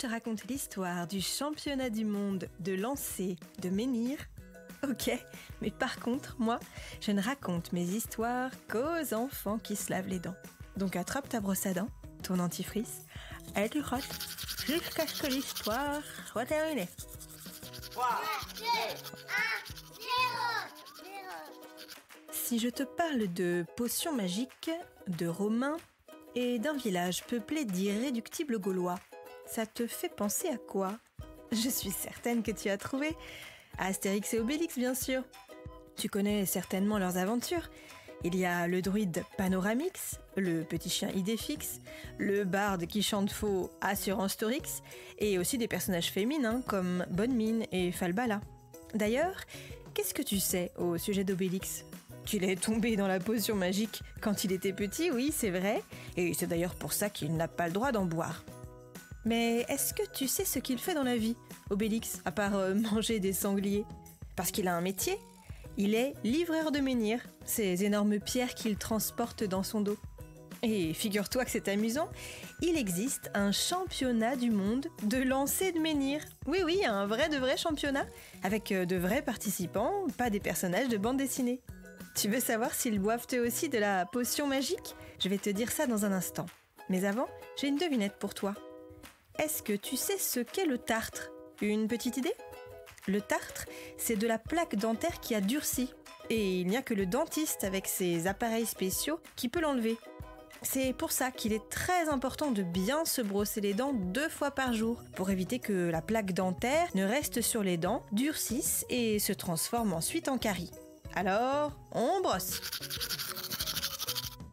te raconte l'histoire du championnat du monde de lancer de menhir, ok, mais par contre, moi, je ne raconte mes histoires qu'aux enfants qui se lavent les dents. Donc attrape ta brosse à dents, ton dentifrice, et tu frottes jusqu'à ce que l'histoire soit terminée. 3, 2, 1, 0. Si je te parle de potions magiques, de Romains et d'un village peuplé d'irréductibles Gaulois, ça te fait penser à quoi? Je suis certaine que tu as trouvé. Astérix et Obélix, bien sûr. Tu connais certainement leurs aventures. Il y a le druide Panoramix, le petit chien Idéfix, le barde qui chante faux Assurancetorix, et aussi des personnages féminins comme Bonne Mine et Falbala. D'ailleurs, qu'est-ce que tu sais au sujet d'Obélix? Qu'il est tombé dans la potion magique quand il était petit, oui, c'est vrai, et c'est d'ailleurs pour ça qu'il n'a pas le droit d'en boire. Mais est-ce que tu sais ce qu'il fait dans la vie, Obélix, à part manger des sangliers? Parce qu'il a un métier. Il est livreur de menhirs, ces énormes pierres qu'il transporte dans son dos. Et figure-toi que c'est amusant, il existe un championnat du monde de lancer de menhirs. Oui, un vrai de vrai championnat, avec de vrais participants, pas des personnages de bande dessinée. Tu veux savoir s'ils boivent eux aussi de la potion magique? Je vais te dire ça dans un instant. Mais avant, j'ai une devinette pour toi. Est-ce que tu sais ce qu'est le tartre? Une petite idée? Le tartre, c'est de la plaque dentaire qui a durci. Et il n'y a que le dentiste avec ses appareils spéciaux qui peut l'enlever. C'est pour ça qu'il est très important de bien se brosser les dents 2 fois par jour, pour éviter que la plaque dentaire ne reste sur les dents, durcisse et se transforme ensuite en carie. Alors, on brosse!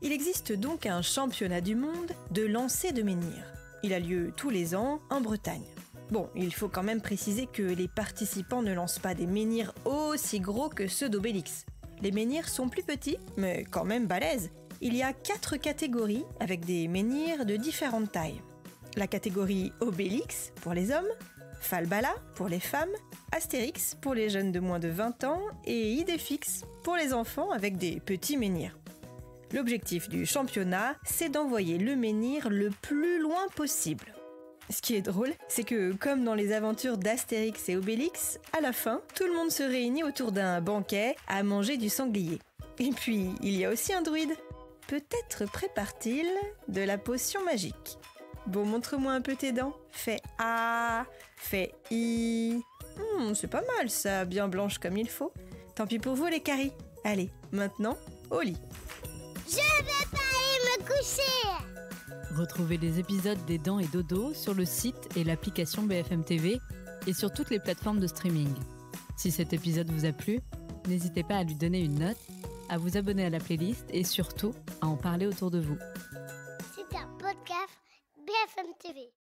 Il existe donc un championnat du monde de lancer de menhirs. Il a lieu tous les ans en Bretagne. Bon, il faut quand même préciser que les participants ne lancent pas des menhirs aussi gros que ceux d'Obélix. Les menhirs sont plus petits, mais quand même balèzes. Il y a 4 catégories avec des menhirs de différentes tailles. La catégorie Obélix pour les hommes, Falbala pour les femmes, Astérix pour les jeunes de moins de 20 ans et Idéfix pour les enfants avec des petits menhirs. L'objectif du championnat, c'est d'envoyer le menhir le plus loin possible. Ce qui est drôle, c'est que, comme dans les aventures d'Astérix et Obélix, à la fin, tout le monde se réunit autour d'un banquet à manger du sanglier. Et puis, il y a aussi un druide. Peut-être prépare-t-il de la potion magique. Bon, montre-moi un peu tes dents. Fais A, fais I. C'est pas mal ça, bien blanche comme il faut. Tant pis pour vous les caries. Allez, maintenant, au lit. Je vais pas aller me coucher. Retrouvez les épisodes des Dents et Dodo sur le site et l'application BFM TV et sur toutes les plateformes de streaming. Si cet épisode vous a plu, n'hésitez pas à lui donner une note, à vous abonner à la playlist et surtout à en parler autour de vous. C'est un podcast BFM TV.